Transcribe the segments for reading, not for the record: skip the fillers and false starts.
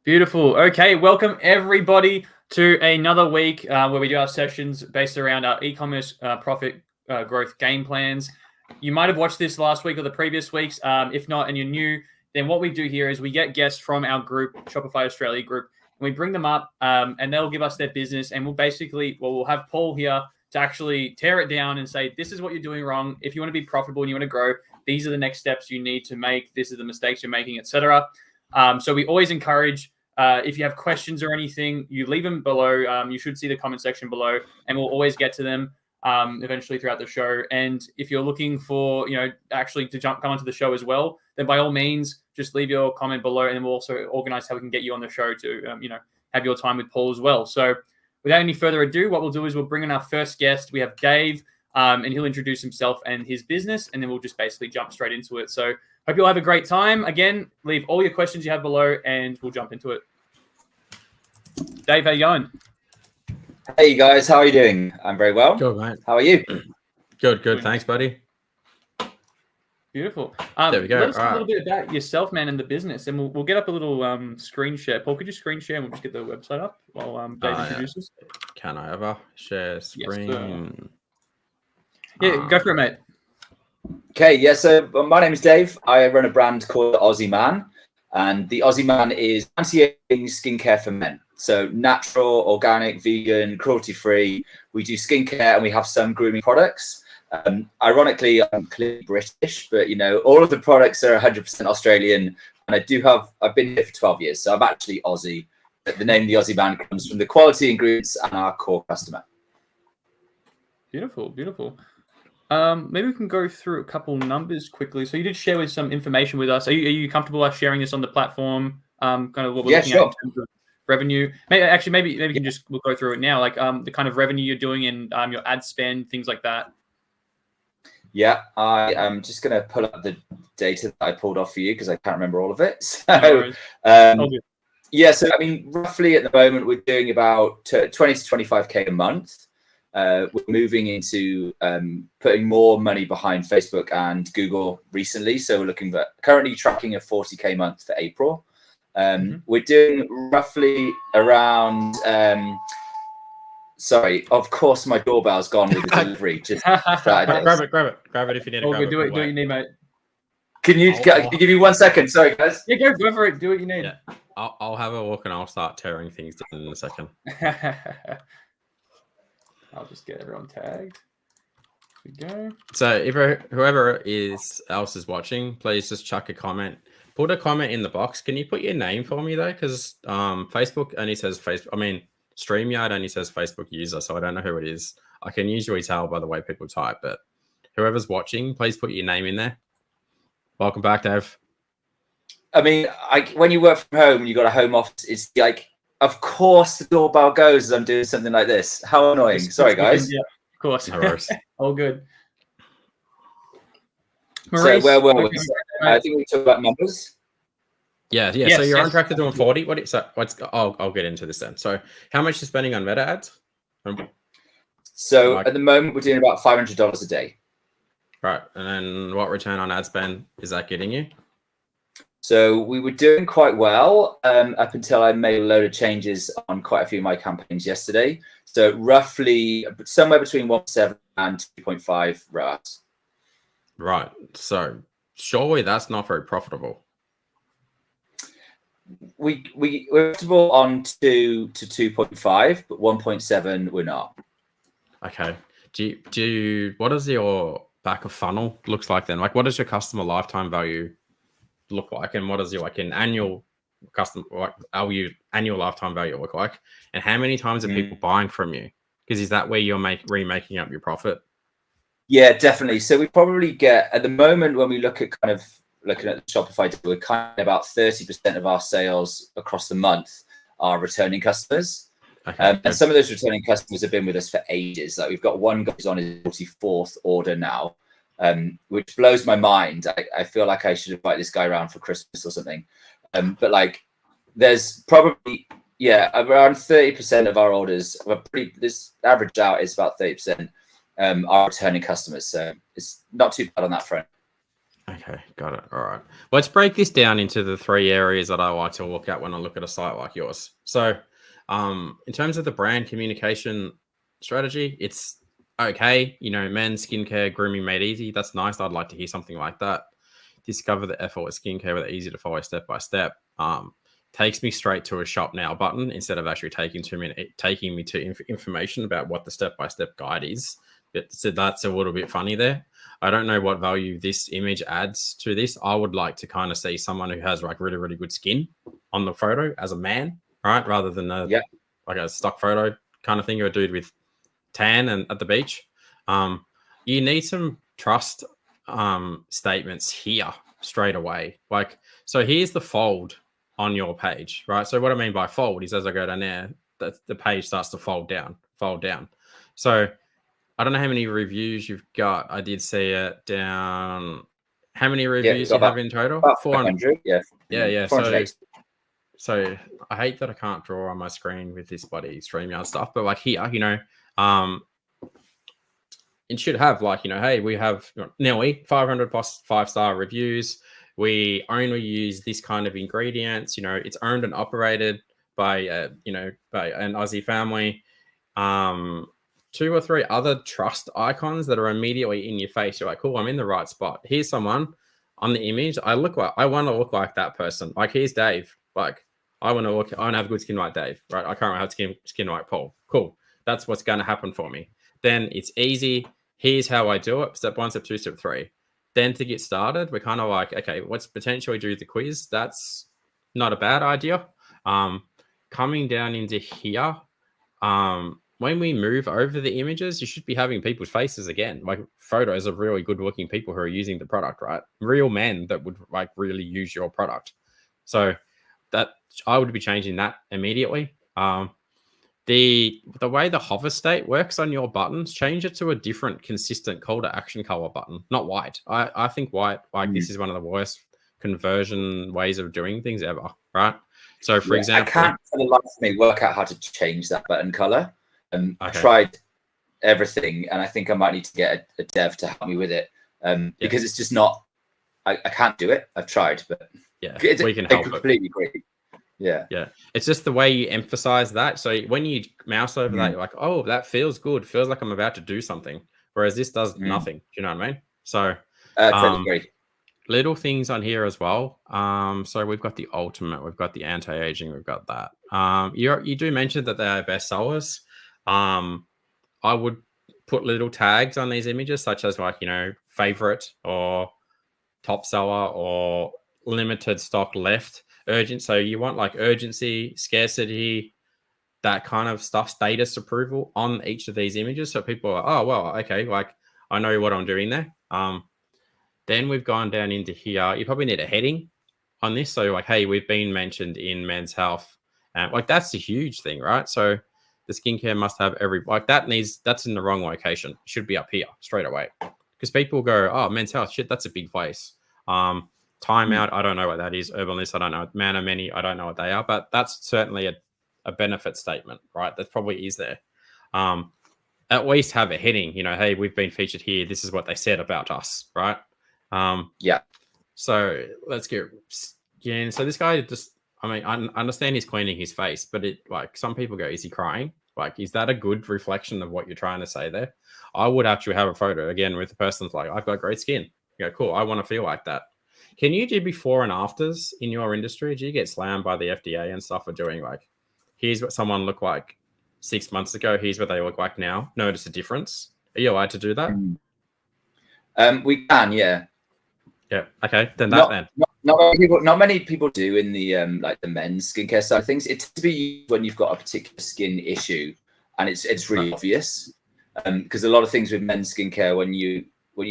Beautiful. Okay, welcome everybody to another week where we do our sessions based around our e-commerce profit growth game plans. You might have watched this last week or the previous weeks. If not, and you're new, then what we do here is we get guests from our group, Shopify Australia group, and we bring them up and they'll give us their business. And we'll have Paul here to actually tear it down and say, this is what you're doing wrong. If you want to be profitable and you want to grow, these are the next steps you need to make. This is the mistakes you're making, etc. So we always encourage, if you have questions or anything, you leave them below. You should see the comment section below, and we'll always get to them eventually throughout the show. And if you're looking for, actually to come onto the show as well, then by all means, just leave your comment below, and then we'll also organize how we can get you on the show to, have your time with Paul as well. So without any further ado, what we'll do is we'll bring in our first guest. We have Dave, and he'll introduce himself and his business, and then we'll just basically jump straight into it. So hope you'll have a great time. Again, leave all your questions you have below, and we'll jump into it. Dave, how you going? Hey guys, how are you doing? I'm very well. Good, mate. How are you? Good. Thanks, buddy. Beautiful. There we go. Let us know a little bit about yourself, man, and the business, and we'll get up a little screen share. Paul, could you screen share, and we'll just get the website up while Dave introduces? Can I ever share screen? Yes, go for it, mate. Okay, yeah, so my name is Dave. I run a brand called Aussie Man, and the Aussie Man is anti-aging skincare for men. So natural, organic, vegan, cruelty-free. We do skincare and we have some grooming products. Ironically, I'm clearly British, but all of the products are 100% Australian. And I've been here for 12 years, so I'm actually Aussie. But the name The Aussie Man comes from the quality ingredients and our core customer. Beautiful. Maybe we can go through a couple numbers quickly. So you did share with some information with us. Are you comfortable us sharing this on the platform? Kind of what we're looking at in terms of revenue. Maybe we can we'll go through it now. Like the kind of revenue you're doing and your ad spend, things like that. Yeah, I am just going to pull up the data that I pulled off for you because I can't remember all of it. So, yeah, so I mean, roughly at the moment we're doing about 20 to 25k a month. We're moving into putting more money behind Facebook and Google recently. So we're looking at currently tracking a 40k month for April. We're doing roughly around, sorry, of course my doorbell's gone with the delivery. Just grab it if you need it. Do what you need, mate. Can you give me 1 second? Sorry, guys. Yeah, go for it. Do what you need. Yeah. I'll have a look and I'll start tearing things down in a second. I'll just get everyone tagged. Here we go. So if whoever else is watching, please just chuck a comment. Put a comment in the box. Can you put your name for me though? Because Facebook only says StreamYard only says Facebook user, so I don't know who it is. I can usually tell by the way people type, but whoever's watching, please put your name in there. Welcome back, Dave. I mean, when you work from home and you got a home office, it's like, of course the doorbell goes as I'm doing something like this. How annoying. Sorry, guys. Yeah, of course. No worries. All good. Maurice, so where were we? I think we talked about numbers. Yeah. Yes, so you're on track to doing 40. I'll get into this then. So how much are you spending on Meta ads? So at the moment, we're doing about $500 a day. Right. And then what return on ad spend is that getting you? So we were doing quite well up until I made a load of changes on quite a few of my campaigns yesterday. So roughly somewhere between 1.7 and 2.5 ROAS. Right. So surely that's not very profitable. We're profitable on 2 to 2.5, but 1.7 we're not. Okay. What does your back of funnel looks like then? Like, what does your customer lifetime value look like, and what does your annual lifetime value look like, and how many times are people buying from you? Because is that where you're remaking up your profit? Yeah, definitely. So we probably get, at the moment, when we look at looking at the Shopify, we're kind of about 30% of our sales across the month are returning customers. Okay, and some of those returning customers have been with us for ages. Like we've got one guy who's on his 44th order now, which blows my mind. I feel like I should invite this guy around for Christmas or something. But like, there's probably, around 30% of our orders, this average out is about 30%, are returning customers. So it's not too bad on that front. Okay, got it. All right. Let's break this down into the 3 areas that I like to look at when I look at a site like yours. So, in terms of the brand communication strategy, it's okay. Men's skincare, grooming made easy. That's nice. I'd like to hear something like that. Discover the effortless skincare with easy to follow step by step. Takes me straight to a shop now button instead of actually taking me to information about what the step by step guide is. So that's a little bit funny there. I don't know what value this image adds to this. I would like to kind of see someone who has like really, really good skin on the photo as a man, right? Rather than like a stock photo kind of thing, or a dude with tan and at the beach. You need some trust statements here straight away. Like, so here's the fold on your page, right? So what I mean by fold is as I go down there, the page starts to fold down. So I don't know how many reviews you've got. I did see it down. How many reviews you have in total? About 400. Yeah. 480. So I hate that I can't draw on my screen with this bloody StreamYard stuff, but like here, it should have like, hey, we have nearly 500 plus 5-star reviews. We only use this kind of ingredients. It's owned and operated by, by an Aussie family. 2 or 3 other trust icons that are immediately in your face. You're like, cool, I'm in the right spot. Here's someone on the image. I want to look like that person. Like, here's Dave. Like, I want to have good skin like Dave, right? I currently have skin like Paul. Cool. That's what's going to happen for me. Then it's easy. Here's how I do it. Step 1, step 2, step 3. Then to get started, we're kind of like, okay, let's potentially do the quiz. That's not a bad idea. Coming down into here, when we move over the images, you should be having people's faces again, like photos of really good looking people who are using the product, right? Real men that would like really use your product. So that I would be changing that immediately. The way the hover state works on your buttons, change it to a different consistent call to action color button, not white. I think white, this is one of the worst conversion ways of doing things ever, right? So for example, I can't for the life of me work out how to change that button color. I tried everything, and I think I might need to get a dev to help me with it, because it's just not. I can't do it. I've tried, but we can help. Completely agree. Yeah. It's just the way you emphasize that. So when you mouse over that, you're like, oh, that feels good. Feels like I'm about to do something. Whereas this does nothing. Do you know what I mean? So totally agree. Little things on here as well. So we've got the ultimate, we've got the anti-aging, we've got that. You do mention that they are bestsellers. I would put little tags on these images, such as like, favorite or top seller or limited stock left, urgent. So you want like urgency, scarcity, that kind of stuff, status approval on each of these images. So people are, oh, well, okay, like I know what I'm doing there. Then we've gone down into here. You probably need a heading on this. So like, hey, we've been mentioned in Men's Health. Like that's a huge thing, right? So the skincare must have that's in the wrong location. It should be up here straight away. Because people go, oh, Men's Health, shit, that's a big place. Timeout, I don't know what that is. Urban List, I don't know. Man of Many, I don't know what they are. But that's certainly a benefit statement, right? That probably is there. At least have a heading, hey, we've been featured here. This is what they said about us, right? So let's get so this guy I understand he's cleaning his face, but some people go, is he crying? Like, is that a good reflection of what you're trying to say there? I would actually have a photo again with the person's like, I've got great skin. Cool. I want to feel like that. Can you do before and afters in your industry? Do you get slammed by the FDA and stuff for doing like, here's what someone looked like 6 months ago. Here's what they look like now. Notice a difference. Are you allowed to do that? We can, yeah. Yeah. Okay. Then not many people do in the like the men's skincare side of things. It tends to be when you've got a particular skin issue, and it's really obvious. Because a lot of things with men's skincare, when you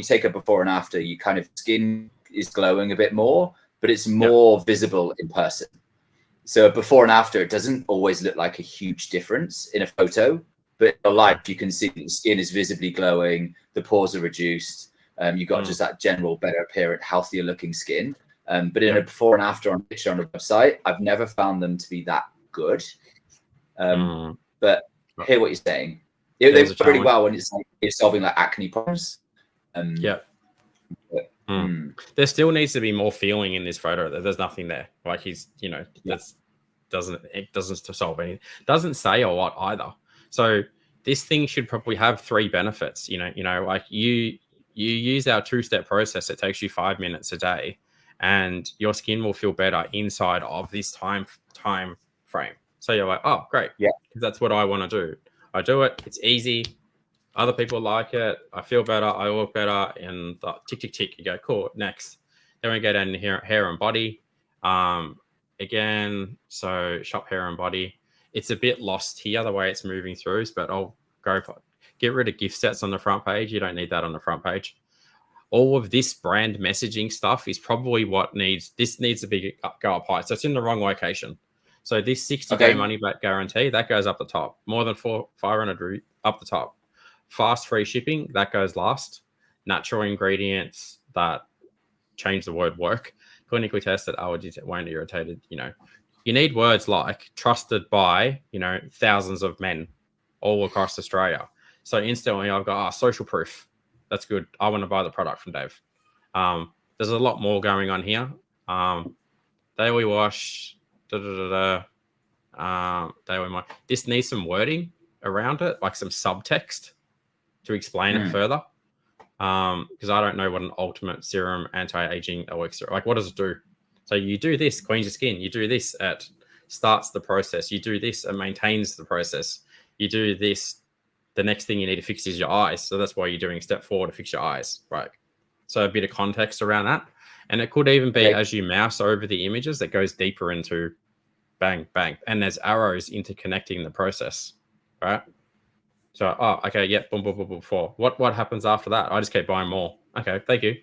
take a before and after, you kind of skin is glowing a bit more, but it's more visible in person. So before and after, it doesn't always look like a huge difference in a photo, but in live you can see that the skin is visibly glowing, the pores are reduced. You've got just that general better appearance, healthier looking skin. But in a before and after on a picture on the website, I've never found them to be that good. But I hear what you're saying. They work really well when it's like you're solving like acne problems. There still needs to be more feeling in this photo. There's nothing there. Like he's, it doesn't solve anything. Doesn't say a lot either. So this thing should probably have 3 benefits. Like you use our 2-step process. It takes you 5 minutes a day, and your skin will feel better inside of this time frame. So you're like, oh, great. Yeah. Because that's what I want to do. I do it. It's easy. Other people like it. I feel better. I look better. And tick, tick, tick. You go, cool. Next. Then we go down to hair and body. Again, so shop hair and body. It's a bit lost here, the way it's moving through, but I'll go for it. Get rid of gift sets on the front page. You don't need that on the front page. All of this brand messaging stuff is probably what needs to be go up high. So it's in the wrong location. So this 60-day money back guarantee, that goes up the top. More than 500 up the top. Fast free shipping, that goes last. Natural ingredients, that change the word work. Clinically tested, won't irritated. You need words like trusted by, thousands of men all across Australia. So instantly I've got social proof. That's good. I want to buy the product from Dave. There's a lot more going on here. Daily wash, daily wash. This needs some wording around it, like some subtext to explain it further. Because I don't know what an ultimate serum anti-aging elixir, like what does it do? So you do this, cleans your skin. You do this, it starts the process. You do this, it maintains the process. You do this, the next thing you need to fix is your eyes. So that's why you're doing step 4 to fix your eyes, right? So a bit of context around that. And it could even be as you mouse over the images, that goes deeper into bang, bang. And there's arrows interconnecting the process, right? So, okay, yeah, boom, boom, boom, boom, 4. What happens after that? I just keep buying more. Okay, thank you.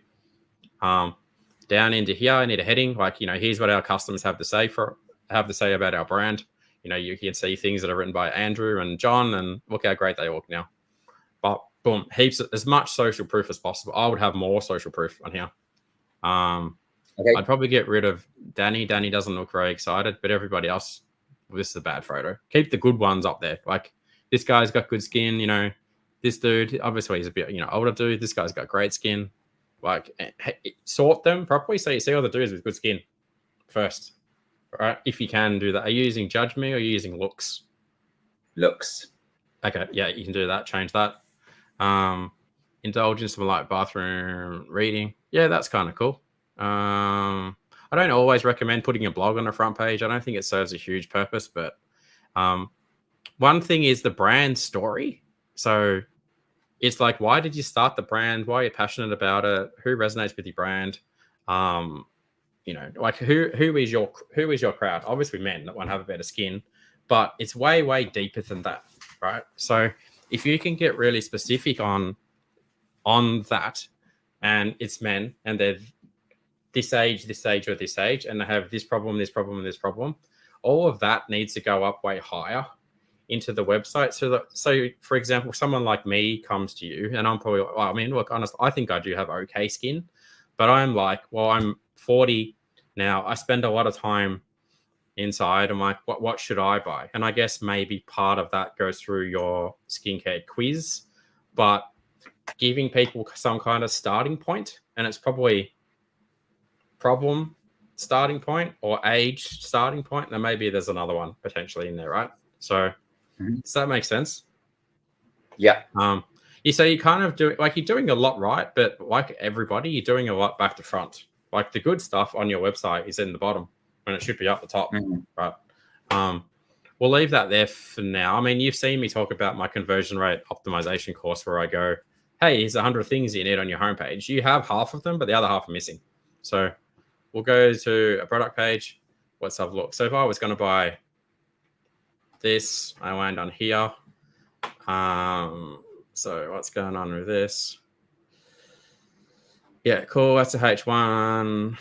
Down into here, I need a heading. Like, here's what our customers have to say about our brand. You can see things that are written by Andrew and John, and look how great they look now. But boom, heaps, as much social proof as possible. I would have more social proof on here. I'd probably get rid of Danny. Danny doesn't look very excited, but everybody else, this is a bad photo. Keep the good ones up there. Like, this guy's got good skin, this dude, obviously he's a bit, older dude. This guy's got great skin. Like, sort them properly so you see all the dudes with good skin first. Right? If you can do that. Are you using Judge Me or are you using Looks? Looks. Okay, yeah, you can do that. Change that. Indulgence for like bathroom reading. Yeah, that's kind of cool. I don't always recommend putting a blog on the front page. I don't think it serves a huge purpose, but one thing is the brand story. So it's like, why did you start the brand? Why are you passionate about it? Who resonates with your brand? Like who is your crowd? Obviously men that want to have a better skin, but it's way, way deeper than that, right? So if you can get really specific on that, and it's men and they're this age, or this age, and they have this problem, all of that needs to go up way higher into the website. So for example, someone like me comes to you and I'm probably, well, I mean, look, honestly, I think I do have okay skin, but I'm like, well, I'm 40 now. I spend a lot of time inside. I'm like, what should I buy? And I guess maybe part of that goes through your skincare quiz, but giving people some kind of starting point, and it's probably problem starting point or age starting point. And maybe there's another one potentially in there, right? So does that make sense? Yeah. So you kind of do like, you're doing a lot right, but like everybody, you're doing a lot back to front. Like the good stuff on your website is in the bottom when it should be up the top, right? We'll leave that there for now. I mean, you've seen me talk about my conversion rate optimization course where I go, hey, here's 100 things you need on your homepage. You have half of them, but the other half are missing. So we'll go to a product page. Let's have a look. So if I was going to buy this, I land on here. So what's going on with this? Yeah, cool. That's a H1.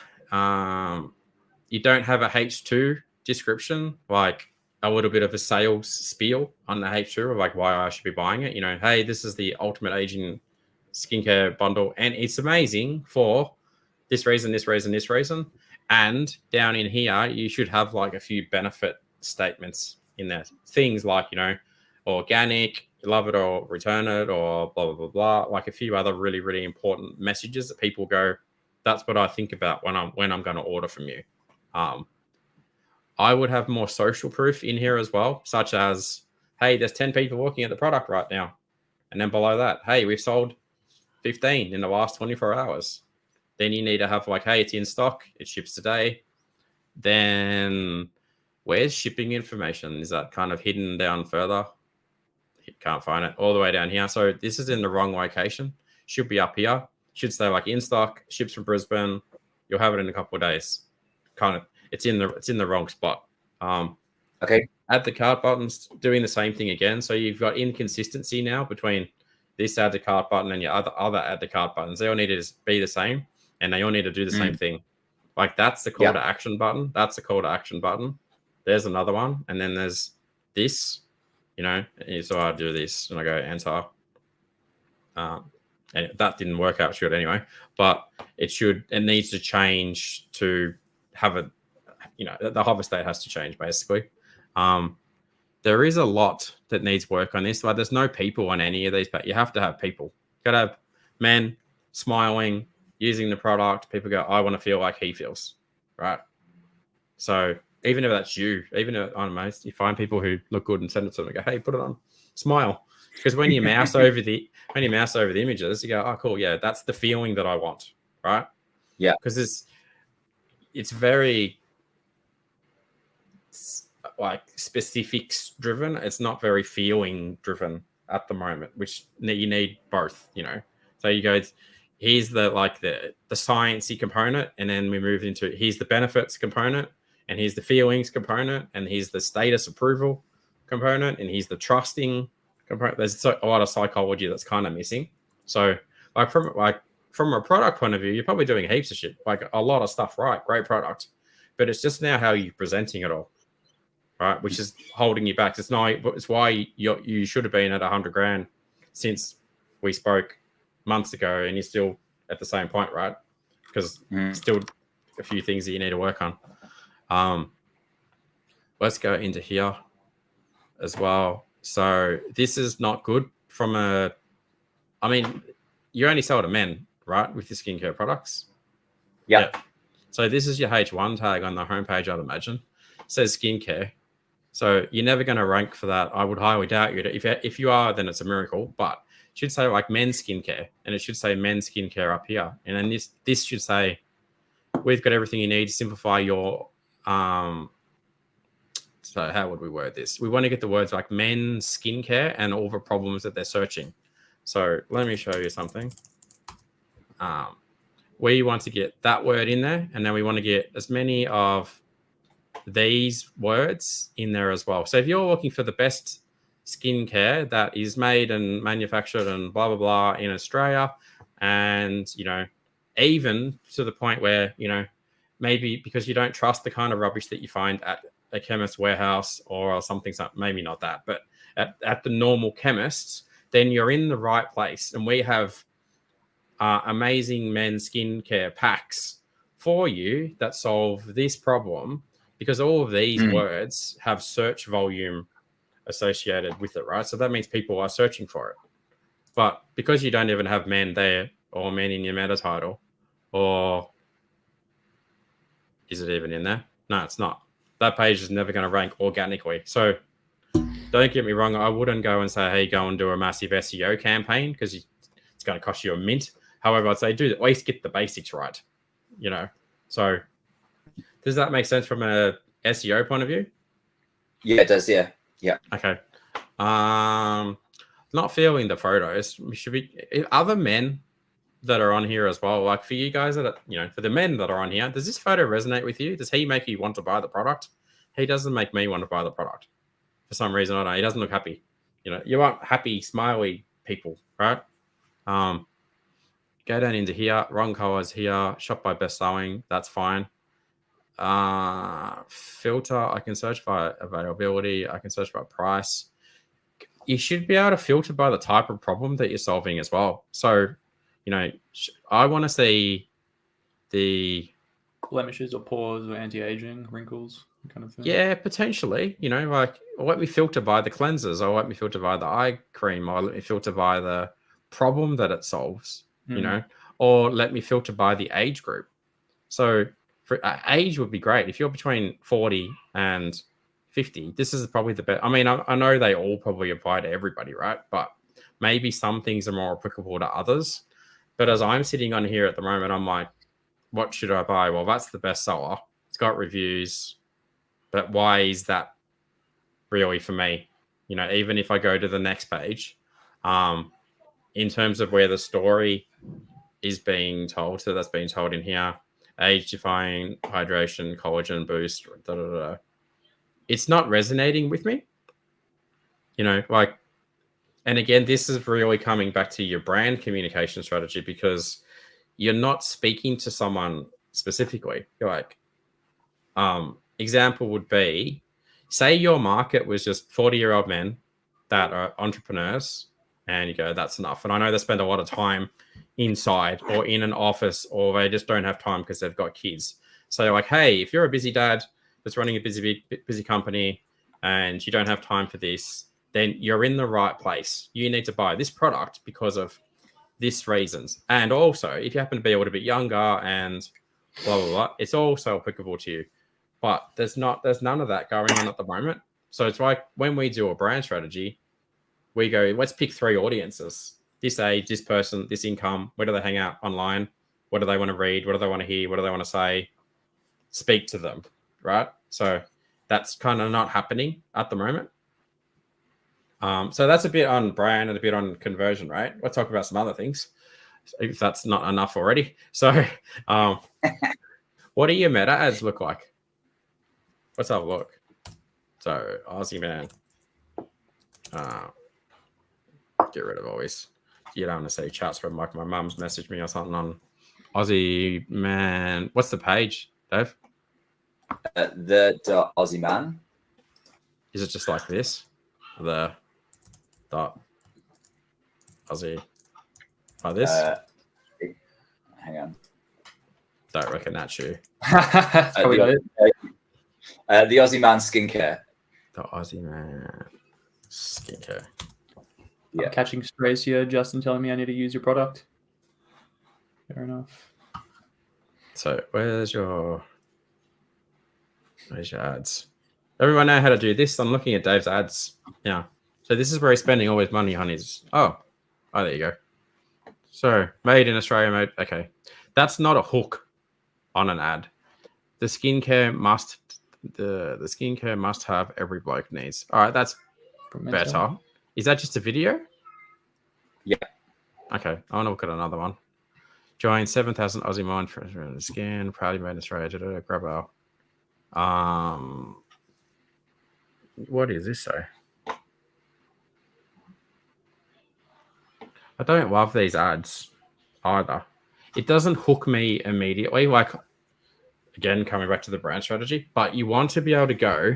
You don't have a H2 description, like a little bit of a sales spiel on the H2 of like why I should be buying it. Hey, this is the ultimate aging skincare bundle, and it's amazing for this reason, this reason, this reason. And down in here, you should have like a few benefit statements in there. Things like, organic, love it or return it, or blah, blah, blah, blah. Like a few other really, really important messages that people go, That's what I think about when I'm going to order from you. I would have more social proof in here as well, such as, hey, there's 10 people looking at the product right now. And then below that, hey, we've sold 15 in the last 24 hours. Then you need to have like, hey, it's in stock, it ships today. Then where's shipping information? Is that kind of hidden down further? You can't find it all the way down here. So this is in the wrong location. Should be up here. Should say like in stock, ships from Brisbane. You'll have it in a couple of days. Kind of, it's in the wrong spot. Okay. Add the cart buttons, doing the same thing again. So you've got inconsistency now between this add to cart button and your other add to cart buttons. They all need to be the same, and they all need to do the same thing. Like that's the call to action button. That's the call to action button. There's another one, and then there's this. So I do this, and I go enter. And that didn't work out, should anyway. But it needs to change to have the hover state has to change basically. There is a lot that needs work on this. Like there's no people on any of these, but you have to have people. You got to have men smiling, using the product. People go, I want to feel like he feels, right? So even if that's you, even if, I don't know, you find people who look good and send it to them and go, hey, put it on, smile. Because when you mouse over the images, you go, oh, cool, yeah, that's the feeling that I want, right? Yeah. Because it's very like specifics driven. It's not very feeling driven at the moment, which you need both, So you go, here's the sciencey component, and then we move into here's the benefits component, and here's the feelings component, and here's the status approval component, and here's the trusting component. There's a lot of psychology that's kind of missing. So from a product point of view, you're probably doing heaps of shit, like a lot of stuff, right? Great product. But it's just now how you're presenting it all, right? Which is holding you back. It's why you should have been at 100 grand since we spoke months ago, and you're still at the same point, right? Because still a few things that you need to work on. Let's go into here as well. So this is not good you only sell to men, right? With your skincare products. Yeah. So this is your H1 tag on the homepage, I'd imagine. It says skincare. So you're never going to rank for that. I would highly doubt you. If you are, then it's a miracle. But it should say like men's skincare, and it should say men's skincare up here. And then this should say, we've got everything you need to simplify your So how would we word this? We want to get the words like men's skincare and all the problems that they're searching. So let me show you something. We want to get that word in there, and then we want to get as many of these words in there as well. So if you're looking for the best skincare that is made and manufactured and blah, blah, blah in Australia, and, even to the point where, maybe because you don't trust the kind of rubbish that you find at a chemist warehouse or something, maybe not that, but at the normal chemists, then you're in the right place. And we have amazing men's skincare packs for you that solve this problem, because all of these words have search volume associated with it, right? So that means people are searching for it. But because you don't even have men there or men in your meta title, or is it even in there? No, it's not. That page is never going to rank organically. So don't get me wrong. I wouldn't go and say, hey, go and do a massive SEO campaign, because it's going to cost you a mint. However, I'd say do at least get the basics right, So does that make sense from a SEO point of view? Yeah, it does. Yeah. Yeah. Okay. Not feeling the photos. We should be other men that are on here as well. Like for you guys that are, for the men that are on here, does this photo resonate with you? Does he make you want to buy the product? He doesn't make me want to buy the product for some reason. I don't know. He doesn't look happy. You want happy, smiley people, right? Go down into here. Wrong colors here. Shop by best selling. That's fine. Filter. I can search by availability. I can search by price. You should be able to filter by the type of problem that you're solving as well. So, I want to see the blemishes or pores or anti-aging, wrinkles, kind of thing. Yeah, potentially. Like let me filter by the cleansers, or let me filter by the eye cream, or let me filter by the problem that it solves. or let me filter by the age group. So for age would be great. If you're between 40 and 50, this is probably the best. I mean, I know they all probably apply to everybody, right? But maybe some things are more applicable to others. But as I'm sitting on here at the moment, I'm like, what should I buy? Well, that's the best seller. It's got reviews, but why is that really for me? You know, even if I go to the next page, in terms of where the story is being told, so that's being told in here, age defying, hydration, collagen boost, da, da, da. It's not resonating with me. You know, like, and again, this is really coming back to your brand communication strategy, because you're not speaking to someone specifically. You're like, example would be, say your market was just 40-year-old men that are entrepreneurs, and you go, that's enough. And I know they spend a lot of time inside or in an office, or they just don't have time because they've got kids. So you're like, hey, if you're a busy dad that's running a busy company and you don't have time for this, then you're in the right place. You need to buy this product because of this reasons. And also, if you happen to be a little bit younger and blah, blah, blah, it's also applicable to you. But there's none of that going on at the moment. So it's like when we do a brand strategy, we go, let's pick 3 audiences: this age, this person, this income. Where do they hang out online? What do they want to read? What do they want to hear? What do they want to say? Speak to them, right? So that's kind of not happening at the moment. So that's a bit on brand and a bit on conversion, right? We'll talk about some other things if that's not enough already. So what do your meta ads look like? Let's have a look. So Aussie man, get rid of always. You don't want to see chats from like my mum's messaged me or something on Aussie man. What's the page, Dave? The Aussie man. Is it just like this? The dot Aussie like this? Hang on. Don't reckon that's you. Probably not it. The Aussie man skincare. The Aussie man skincare. Yeah. I'm catching strays here. Justin telling me I need to use your product. Fair enough. So where's your ads? Everyone know how to do this? I'm looking at Dave's ads. Yeah. So this is where he's spending all his money on his. Oh, there you go. So made in Australia, made. Okay. That's not a hook on an ad. The skincare must have every bloke needs. All right, that's better. Is that just a video? Yeah. Okay, I want to look at another one. Join 7,000 Aussie mind for the skin. Proudly made in Australia. Grab our. What is this say? I don't love these ads either. It doesn't hook me immediately. Like, again, coming back to the brand strategy, but you want to be able to go,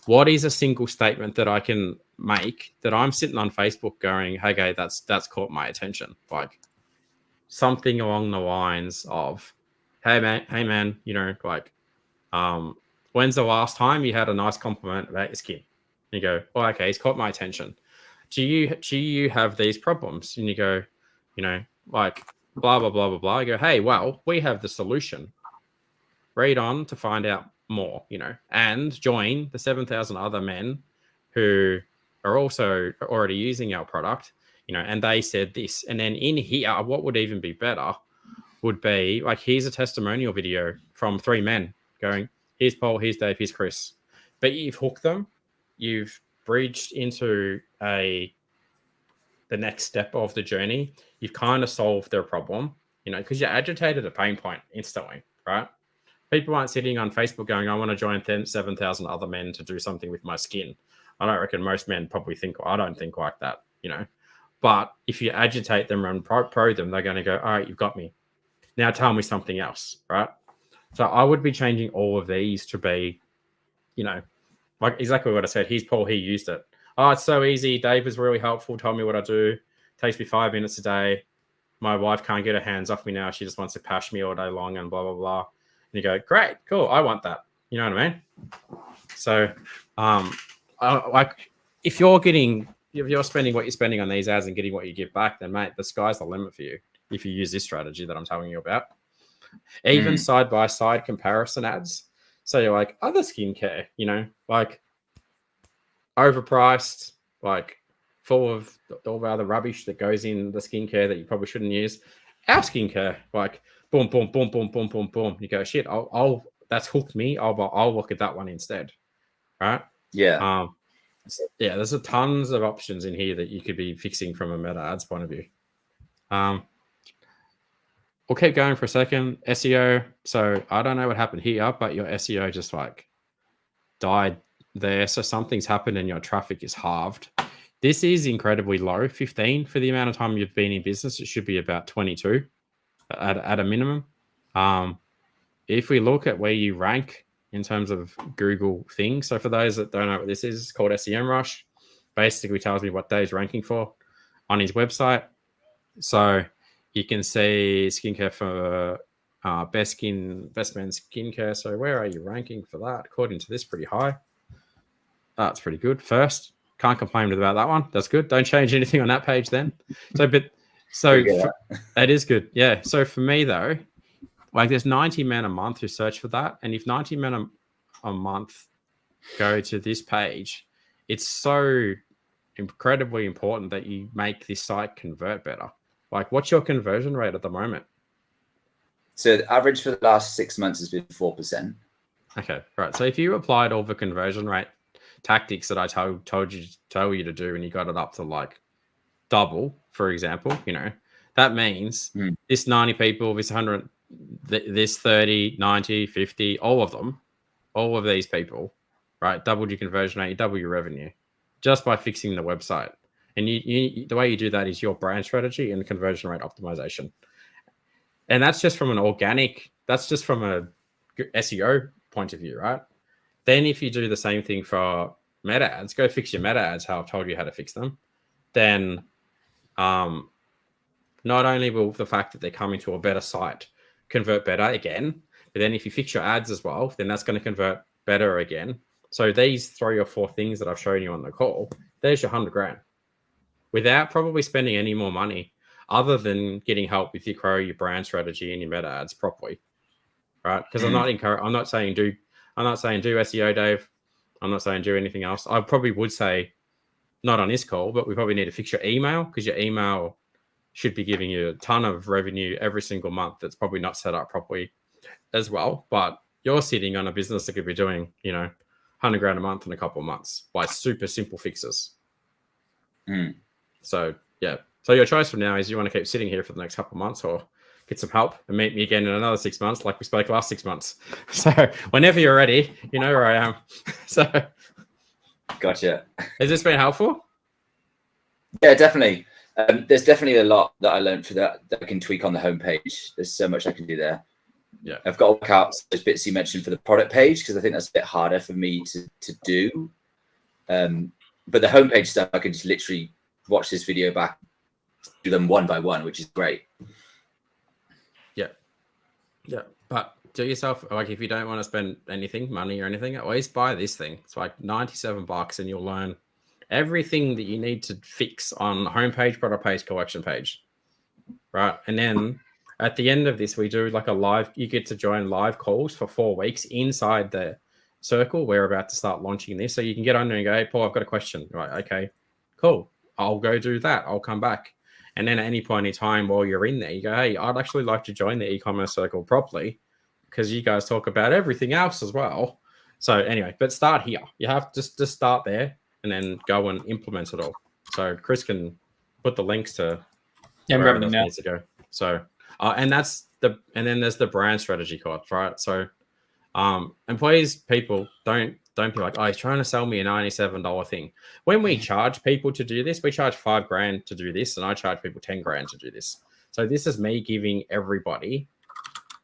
what is a single statement that I can make that I'm sitting on Facebook going, hey, okay, that's caught my attention. Like something along the lines of, hey man, you know, like, when's the last time you had a nice compliment about your skin? And you go, oh, okay, it's caught my attention. Do you have these problems? And you go, you know, like blah, blah, blah, blah, blah. I go, hey, well, we have the solution. Read on to find out more, you know, and join the 7,000 other men who are also already using our product, you know, and they said this. And then in here, what would even be better would be like, here's a testimonial video from 3 men going, here's Paul, here's Dave, here's Chris. But you've hooked them, you've bridged into the next step of the journey. You've kind of solved their problem, you know, because you agitated a pain point instantly, right? People aren't sitting on Facebook going, I want to join 7,000 other men to do something with my skin. I don't reckon most men probably think, I don't think like that, you know. But if you agitate them and pro them, they're going to go, all right, you've got me. Now tell me something else, right? So I would be changing all of these to be, you know, like exactly what I said. Here's Paul, he used it. Oh, it's so easy. Dave was really helpful. Told me what I do. Takes me 5 minutes a day. My wife can't get her hands off me now. She just wants to pash me all day long and blah, blah, blah. And you go, great, cool. I want that. You know what I mean? So, like if you're spending what you're spending on these ads and getting what you give back, then mate, the sky's the limit for you. if you use this strategy that I'm telling you about. Even side-by-side comparison ads. So you're like, other skincare, you know, like overpriced, like full of all the other rubbish that goes in the skincare that you probably shouldn't use. Our skincare, like boom, boom, boom, boom, boom, boom, boom. You go, shit, I'll that's hooked me. I'll look at that one instead. Right? Yeah. Yeah, there's a tons of options in here that you could be fixing from a meta ads point of view. We'll keep going for a second. SEO. So I don't know what happened here, but your SEO just like died there. So something's happened and your traffic is halved. This is incredibly low, 15 for the amount of time you've been in business. It should be about 22 at a minimum. If we look at where you rank in terms of Google things, so for those that don't know what this is, it's called SEMrush. Basically tells me what Dave's ranking for on his website. So you can see skincare for best men skincare. So where are you ranking for that? According to this, pretty high. That's pretty good. First, can't complain about that one. That's good. Don't change anything on that page then. It is good. Yeah. So for me though, like there's 90 men a month who search for that, and if 90 men a month go to this page, it's so incredibly important that you make this site convert better. Like, what's your conversion rate at the moment? So the average for the last 6 months has been 4%. Okay, right. So if you applied all the conversion rate tactics that I told you to do, and you got it up to like double, for example, you know, that means this 90 people, this 100, this 30, 90, 50, all of these people, right? Doubled your conversion rate, you double your revenue just by fixing the website. And you the way you do that is your brand strategy and conversion rate optimization. And that's just from that's just from a SEO point of view, right? Then if you do the same thing for meta ads, go fix your meta ads, how I've told you how to fix them. Then not only will the fact that they're coming to a better site convert better again, but then if you fix your ads as well, then that's going to convert better again. So these 3 or 4 things that I've shown you on the call, there's your 100 grand without probably spending any more money other than getting help with your brand strategy and your meta ads properly, right? Because I'm not saying do SEO, Dave. I'm not saying do anything else. I probably would say not on this call, but we probably need to fix your email, because your email should be giving you a ton of revenue every single month. That's probably not set up properly as well. But you're sitting on a business that could be doing, 100 grand a month in a couple of months by super simple fixes. So yeah. So your choice from now is you want to keep sitting here for the next couple of months, or get some help and meet me again in another 6 months, like we spoke last 6 months. So whenever you're ready, you know where I am. So Gotcha. Has this been helpful? Yeah, definitely. There's definitely a lot that I learned for that I can tweak on the homepage. There's so much I can do there. Yeah, I've got to work out those bits you mentioned for the product page, because I think that's a bit harder for me to do. But the homepage stuff, I can just literally watch this video back, do them one by one, which is great. Yeah. But do yourself, like, if you don't want to spend money or anything, always buy this thing. It's like $97 and you'll learn everything that you need to fix on homepage, product page, collection page. Right. And then at the end of this, we do like you get to join live calls for 4 weeks inside the circle. We're about to start launching this. So you can get on there and go, hey, Paul, I've got a question. Right. Okay, cool. I'll go do that. I'll come back. And then at any point in time while you're in there, you go, hey, I'd actually like to join the e-commerce circle properly, because you guys talk about everything else as well. So anyway, but start here. You have to just start there and then go and implement it all. So Chris can put the links to I'm grabbing them now. needs to go. So and then there's the brand strategy course, right? So employees, people don't be like, oh, he's trying to sell me a $97 thing. When we charge people to do this, we charge $5,000 to do this, and I charge people $10,000 to do this. So this is me giving everybody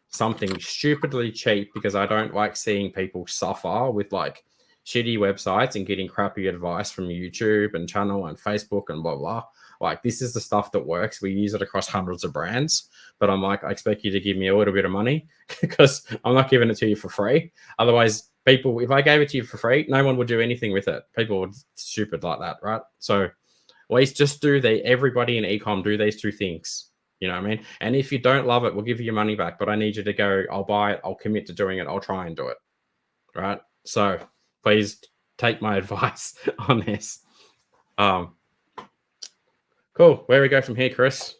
something stupidly cheap, because I don't like seeing people suffer with like shitty websites and getting crappy advice from YouTube and channel and Facebook and blah, blah. Like, this is the stuff that works. We use it across hundreds of brands, but I'm like, I expect you to give me a little bit of money, because I'm not giving it to you for free. Otherwise, people, if I gave it to you for free, no one would do anything with it. People would stupid like that, right? So at least just everybody in ecom do these 2 things. You know what I mean? And if you don't love it, we'll give you your money back. But I need you to go, I'll buy it, I'll commit to doing it, I'll try and do it. Right? So please take my advice on this. Cool. Where we go from here, Chris?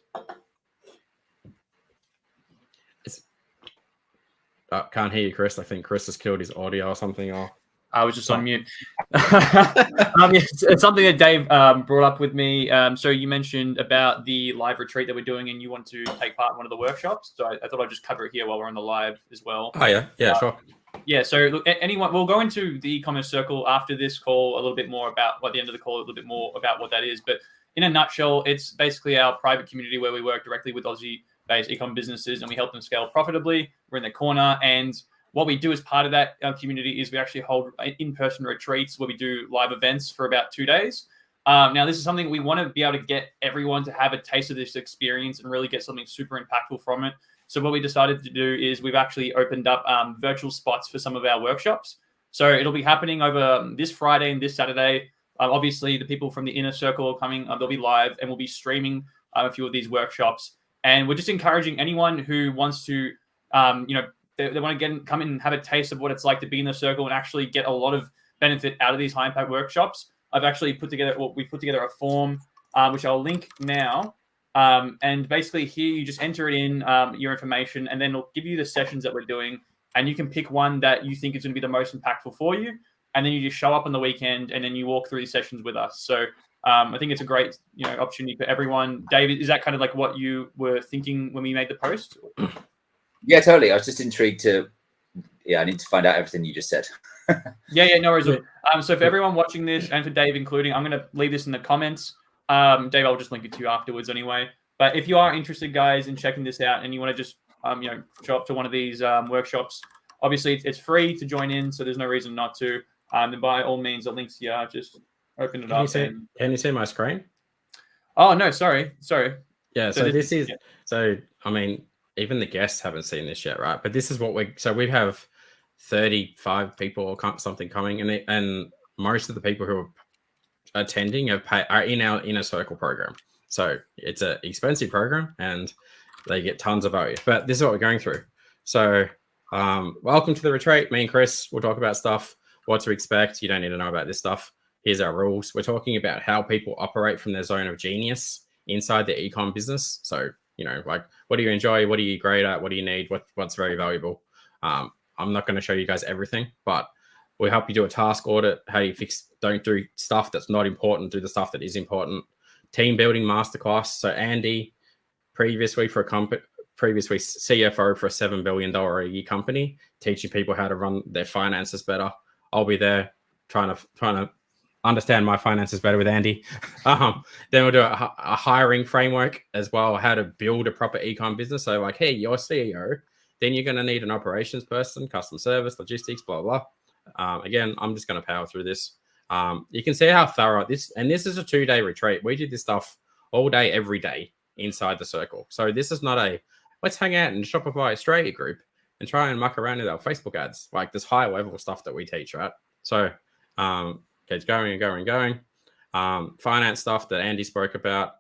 Can't hear you, Chris. I think Chris has killed his audio or something. Or I was just on mute. It's something that Dave brought up with me. So you mentioned about the live retreat that we're doing, and you want to take part in one of the workshops. So I thought I'd just cover it here while we're on the live as well. Oh yeah, sure. Yeah. So look, anyone, we'll go into the e-commerce circle after this call a little bit more about at the end of the call, a little bit more about what that is. But in a nutshell, it's basically our private community where we work directly with Aussie-based e-com businesses and we help them scale profitably. We're in the corner, and what we do as part of that community is we actually hold in-person retreats where we do live events for about 2 days. Now, this is something we want to be able to get everyone to have a taste of this experience and really get something super impactful from it. So what we decided to do is we've actually opened up virtual spots for some of our workshops. So it'll be happening over this Friday and this Saturday. Obviously, the people from the inner circle are coming. They'll be live, and we'll be streaming a few of these workshops. And we're just encouraging anyone who wants to, they want to come in and have a taste of what it's like to be in the circle and actually get a lot of benefit out of these high impact workshops. I've actually put together a form, which I'll link now. And basically here you just enter it in your information, and then it'll give you the sessions that we're doing, and you can pick one that you think is going to be the most impactful for you. And then you just show up on the weekend and then you walk through these sessions with us. So I think it's a great, opportunity for everyone. David, is that kind of like what you were thinking when we made the post? Yeah, totally. I was just intrigued I need to find out everything you just said. Yeah, no worries. So for everyone watching this, and for Dave including, I'm going to leave this in the comments. Dave, I'll just link it to you afterwards anyway. But if you are interested, guys, in checking this out and you want to just, show up to one of these workshops, obviously it's free to join in, so there's no reason not to. And by all means, the link's here. Just open it up. Can you see my screen? Oh, no, sorry. Yeah, so I mean, even the guests haven't seen this yet, right? But this is what we have 35 people or something coming, and most of the people who are attending are in our inner circle program. So it's an expensive program and they get tons of value. But this is what we're going through. So welcome to the retreat. Me and Chris will talk about stuff, what to expect. You don't need to know about this stuff. Here's our rules. We're talking about how people operate from their zone of genius inside the e-com business. So, like, what do you enjoy? What are you great at? What do you need? What's very valuable? I'm not going to show you guys everything, but we'll help you do a task audit, how you don't do stuff that's not important, do the stuff that is important. Team building masterclass. So Andy, previously CFO for a $7 billion a year company, teaching people how to run their finances better. I'll be there trying to understand my finances better with Andy. Then we'll do a hiring framework as well, how to build a proper e-com business. So like, hey, you're CEO, then you're going to need an operations person, customer service, logistics, blah, blah. Again, I'm just going to power through this. You can see how thorough this is a 2-day retreat. We did this stuff all day, every day inside the circle. So this is not let's hang out in Shopify Australia group and try and muck around with our Facebook ads. Like this high level stuff that we teach, right? So it's going and going and going. Finance stuff that Andy spoke about.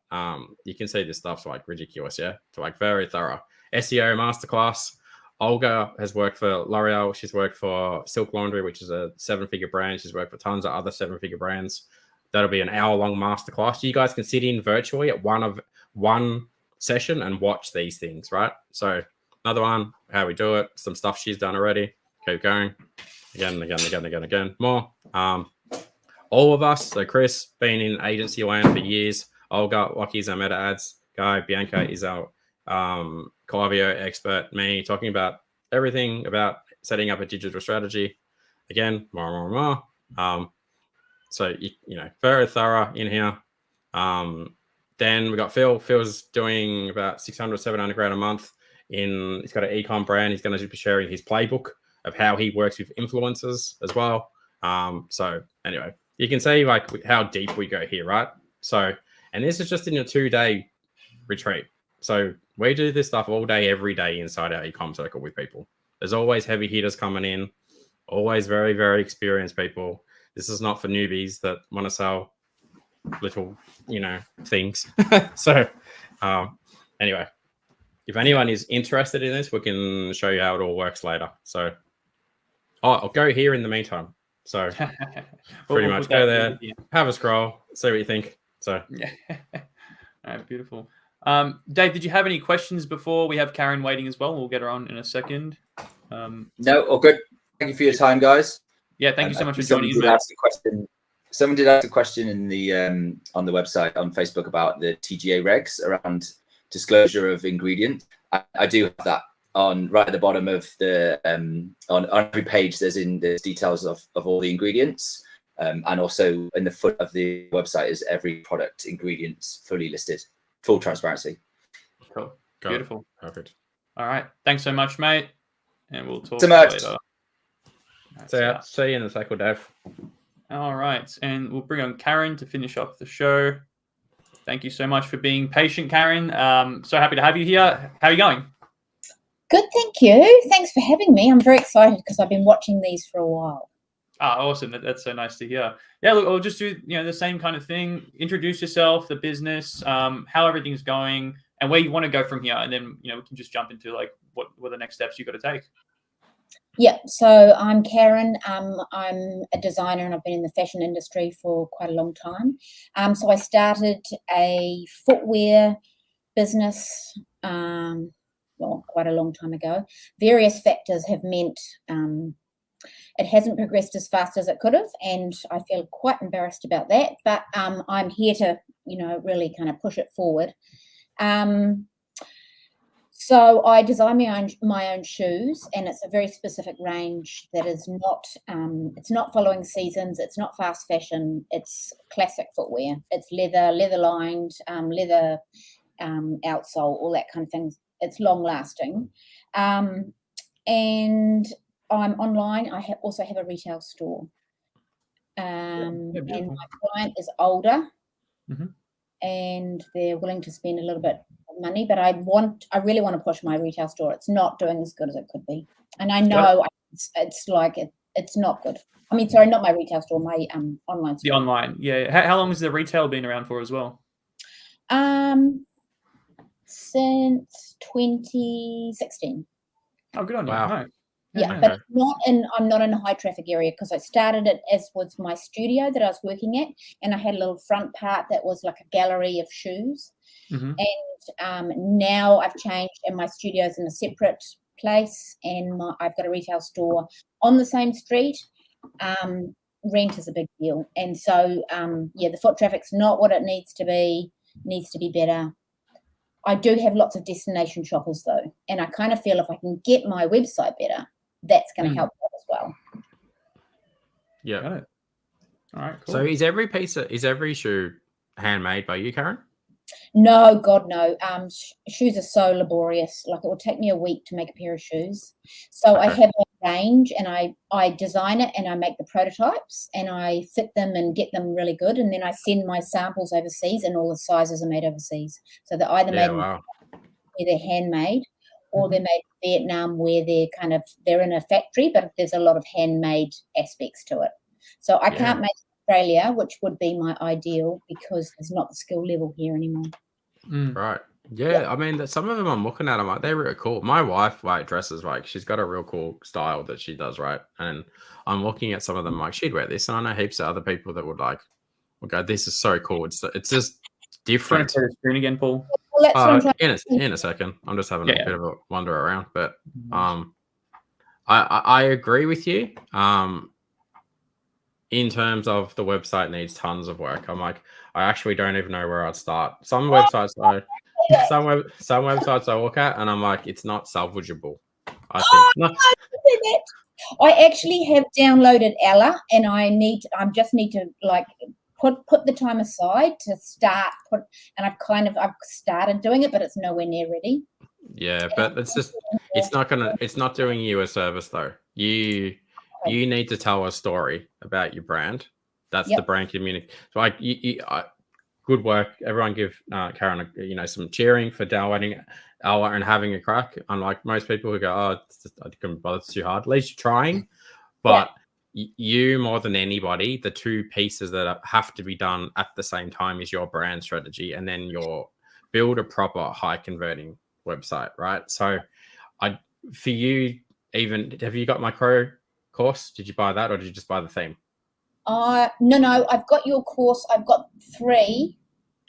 You can see this stuff's like ridiculous, yeah? To like very thorough. SEO masterclass. Olga has worked for L'Oreal. She's worked for Silk Laundry, which is a 7-figure brand. She's worked for tons of other 7-figure brands. That'll be an hour-long masterclass. You guys can sit in virtually at one session and watch these things, right? So another one, how we do it, some stuff she's done already. Keep going. Again. More. All of us, so Chris, been in agency land for years. Olga, Lockie's our meta ads guy. Bianca is our Klaviyo expert. Me talking about everything about setting up a digital strategy. Again, more. So very thorough in here. Then we got Phil. Phil's doing about 600, 700 grand a month. He's got an e-com brand. He's going to be sharing his playbook of how he works with influencers as well. So anyway, you can see like how deep we go here, right? So, and this is just in a 2-day retreat. So we do this stuff all day, every day inside our e-com circle with people. There's always heavy hitters coming in, always very, very experienced people. This is not for newbies that want to sell little, things. So anyway, if anyone is interested in this, we can show you how it all works later. So I'll go here in the meantime. So pretty much go there, have a scroll, see what you think. So yeah. All right, beautiful. Dave, did you have any questions before? We have Karen waiting as well. We'll get her on in a second. No, all good. Thank you for your time, guys. Yeah, thank you so much for Someone joining did in, mate. ask a question. Someone did ask a question in the on the website on Facebook about the TGA regs around disclosure of ingredients. I do have that on right at the bottom of the on every page. There's details of all the ingredients, and also in the foot of the website is every product ingredients fully listed, full transparency. Cool, beautiful, perfect. All right, thanks so much, mate, and we'll talk So much. later. So see you in a second, Dave. All right, and we'll bring on Karen to finish off the show. Thank you so much for being patient, Karen. So happy to have you here. How are you going? Good, thank you. Thanks for having me. I'm very excited because I've been watching these for a while. Awesome. That's so nice to hear. Yeah, look, I'll just do the same kind of thing. Introduce yourself, the business, how everything's going, and where you want to go from here. And then we can just jump into like what are the next steps you've got to take. Yeah, so I'm Karen. I'm a designer and I've been in the fashion industry for quite a long time. So I started a footwear business quite a long time ago. Various factors have meant it hasn't progressed as fast as it could have, and I feel quite embarrassed about that. But I'm here to really kind of push it forward. So I design my own shoes, and it's a very specific range that is not it's not following seasons, it's not fast fashion, it's classic footwear. It's leather lined, leather outsole, all that kind of things. It's long lasting, and I'm online. I also have a retail store, and my client is older. Mm-hmm. And they're willing to spend a little bit of money, but I really want to push my retail store. It's not doing as good as it could be, and I know it's not good. I mean, sorry, not my retail store, my online store. The online, yeah. How long has the retail been around for as well? Since 2016. Oh, good on you! Wow. No. Yeah, but I'm not in a high traffic area because I started it as was my studio that I was working at, and I had a little front part that was like a gallery of shoes. Mm-hmm. And now I've changed, and my studio's in a separate place, and I've got a retail store on the same street. Rent is a big deal, and so the foot traffic's not what it needs to be. Needs to be better. I do have lots of destination shoppers though, and I kind of feel if I can get my website better, that's going to help that as well. Yeah. Got it. All right. Cool. So is every shoe handmade by you, Karen? No, God, no. Shoes are so laborious. Like it will take me a week to make a pair of shoes. So I have a range, and I design it, and I make the prototypes, and I fit them and get them really good, and then I send my samples overseas, and all the sizes are made overseas. So they're either made where they're handmade, or they're made in Vietnam where they're in a factory, but there's a lot of handmade aspects to it. So I can't make Australia, which would be my ideal because there's not the skill level here anymore. Right. Yeah, I mean, some of them I'm looking at, I'm like, they're really cool. My wife dresses, she's got a real cool style that she does, right? And I'm looking at some of them like, she'd wear this, and I know heaps of other people that would like, okay, this is so cool. It's just different. Trying to the screen again, Paul. Well, in a second. I'm just having a bit of a wander around, but I agree with you. In terms of the website needs tons of work. I'm like, I actually don't even know where I'd start. Some websites I look at, and I'm like, it's not salvageable. I actually have downloaded Ella, and I just need to like put the time aside to start. And I've started doing it, but it's nowhere near ready. Yeah, but it's not doing you a service though. You need to tell a story about your brand. That's the brand community. So good work. Everyone give Karen some cheering for downloading Ella and having a crack. Unlike most people who go, I couldn't bother, it's too hard. At least you're trying. But you more than anybody, the two pieces that have to be done at the same time is your brand strategy, and then build a proper high converting website, right? So for you, even have you got my Crow course? Did you buy that, or did you just buy the theme? No, I've got your course. I've got 3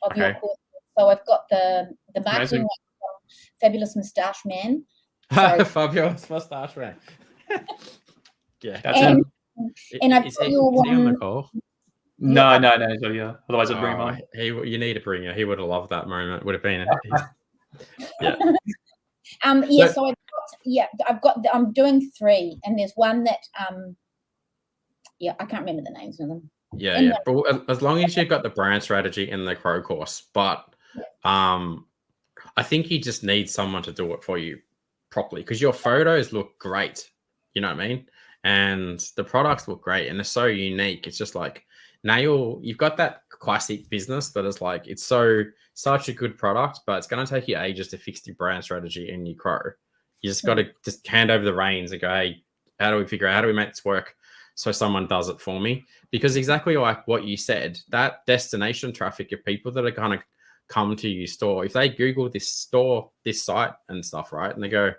of your courses. So I've got the marketing one from Fabulous Moustache Man. So, Fabulous Moustache Man. Yeah, that's him. And I've got your one. On the call? No. Yeah. Otherwise, I'd bring him on. You need to bring him. He would have loved that moment. Would have been. Yeah. So I'm doing 3, and there's one that I can't remember the names of them. Yeah. But as long as you've got the brand strategy in the Crow course, but I think you just need someone to do it for you properly, because your photos look great. You know what I mean? And the products look great, and they're so unique. It's just like now you've got that classic business that is like, it's such a good product, but it's going to take you ages to fix your brand strategy in your Crow. You just got to just hand over the reins and go, hey, how do we make this work so someone does it for me? Because exactly like what you said, that destination traffic of people that are going to come to your store, if they Google this site and stuff, right, and they go,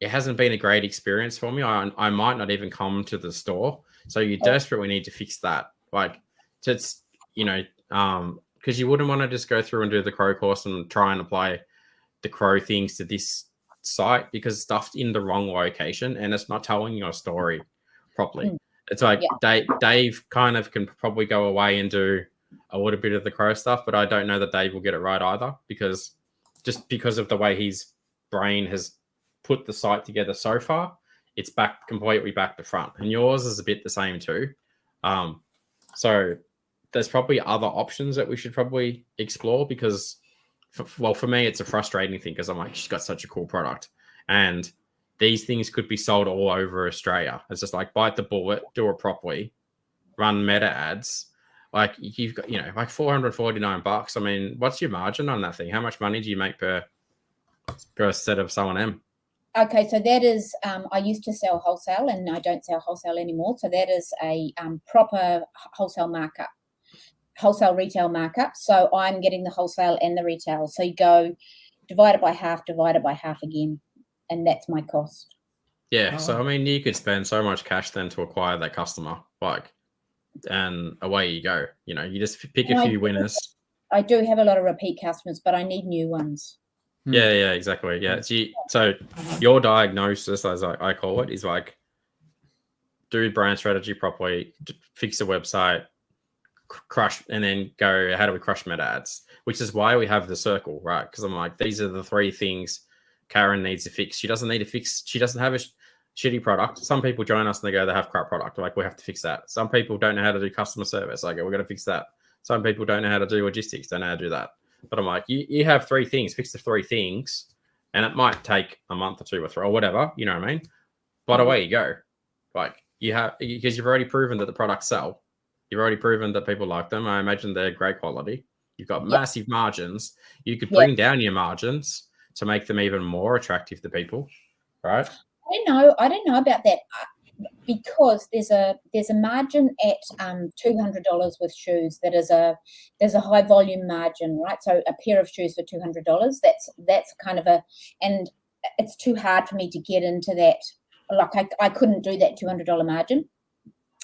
it hasn't been a great experience for me, I might not even come to the store. So you desperately need to fix that. Like, it's, because you wouldn't want to just go through and do the Crow course and try and apply the Crow things to this site, because stuff's in the wrong location and it's not telling your story properly. It's like Dave kind of can probably go away and do a little bit of the Crow stuff, but I don't know that Dave will get it right either, because of the way his brain has put the site together so far, it's completely back to front, and yours is a bit the same too. So there's probably other options that we should probably explore, because for me, it's a frustrating thing, because I'm like, she's got such a cool product, and these things could be sold all over Australia. It's just like, bite the bullet, do it properly, run meta ads. Like, you've got, like $449. I mean, what's your margin on that thing? How much money do you make per set of someone M? Okay, so that is, I used to sell wholesale, and I don't sell wholesale anymore. So that is a proper wholesale retail markup. So I'm getting the wholesale and the retail. So you go divide it by half again, and that's my cost. Yeah. So, I mean, you could spend so much cash then to acquire that customer, and away you go. You just pick a few winners. I do have a lot of repeat customers, but I need new ones. Yeah, exactly. Yeah. So your diagnosis, as I call it, is like, do brand strategy properly, fix the website, crush, and then go, how do we crush meta ads? Which is why we have the circle, right? Because I'm like, these are the 3 things Karen needs to fix. She doesn't need to fix. She doesn't have a shitty product. Some people join us and they go, they have crap product. Like, we have to fix that. Some people don't know how to do customer service. Like, we're going to fix that. Some people don't know how to do logistics. Don't know how to do that. But I'm like, you have 3 things, fix the 3 things, and it might take a month or 2 or 3 or whatever, you know what I mean? But away you go. Like, because you've already proven that the products sell. You've already proven that people like them. I imagine they're great quality. You've got massive margins. You could bring down your margins to make them even more attractive to people, right? I don't know about that, because there's a margin at $200 with shoes. There's a high volume margin, right? So a pair of shoes for $200. That's kind of and it's too hard for me to get into that. Like, I couldn't do that $200 margin.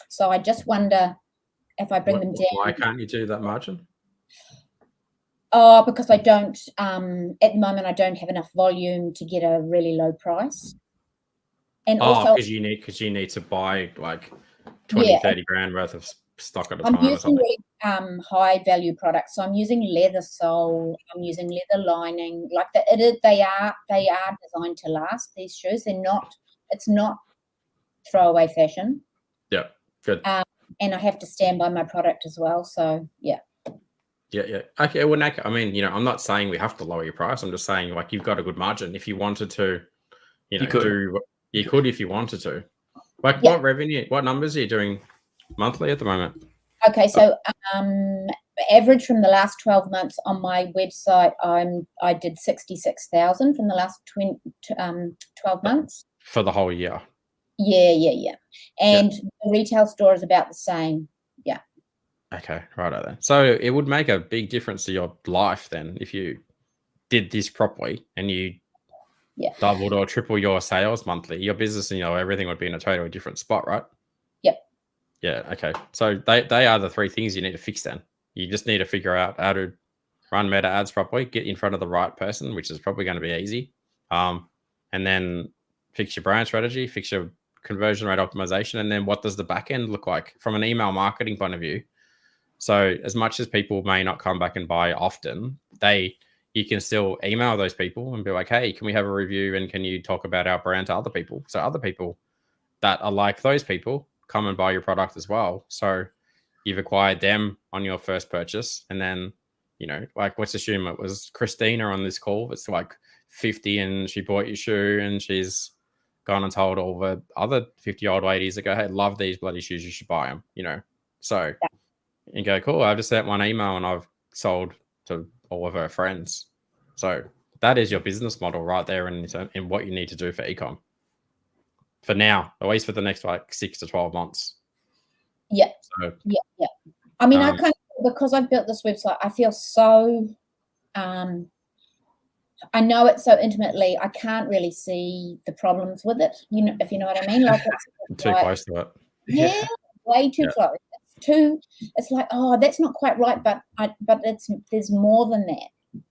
So I just wonder if I bring them down. Why can't you do that margin? Oh, because I don't, at the moment, I don't have enough volume to get a really low price. And also, because you need to buy like 20-30 grand worth of stock at a time. I'm using really high value products. So I'm using leather sole. I'm using leather lining. Like they are designed to last. These shoes, it's not throwaway fashion. Yeah, good. And I have to stand by my product as well. So yeah. Yeah. Okay. Well, I mean, I'm not saying we have to lower your price. I'm just saying, like, you've got a good margin if you wanted to. You could if you wanted to. Like, what revenue? What numbers are you doing monthly at the moment? Okay, so average from the last 12 months on my website, I did 66,000 from the last 12 months for the whole year. Yeah. And the retail store is about the same. Yeah. Okay, right then. So it would make a big difference to your life then if you did this properly and you doubled or triple your sales monthly, your business and everything would be in a totally different spot, right? Yep. Yeah. Okay. So they are the three things you need to fix. Then you just need to figure out how to run meta ads properly, get in front of the right person, which is probably going to be easy. And then fix your brand strategy, fix your conversion rate optimization, and then what does the back end look like from an email marketing point of view? So as much as people may not come back and buy often, you can still email those people and be like, hey, can we have a review and can you talk about our brand to other people? So other people that are like those people come and buy your product as well. So you've acquired them on your first purchase. And then, like let's assume it was Christina on this call. It's like 50 and she bought your shoe and she's gone and told all the other 50-year-old ladies that go, hey, love these bloody shoes. You should buy them, So you go, cool. I've just sent one email and I've sold to all of her friends. So that is your business model right there in what you need to do for ecom. For now, at least for the next 6 to 12 months. Yeah. So, yeah. I mean, I kind of, because I've built this website, I feel so, I know it so intimately, I can't really see the problems with it, if you know what I mean. Like it's too close to it. Yeah, way too close. It's like, oh, that's not quite right, but there's more than that.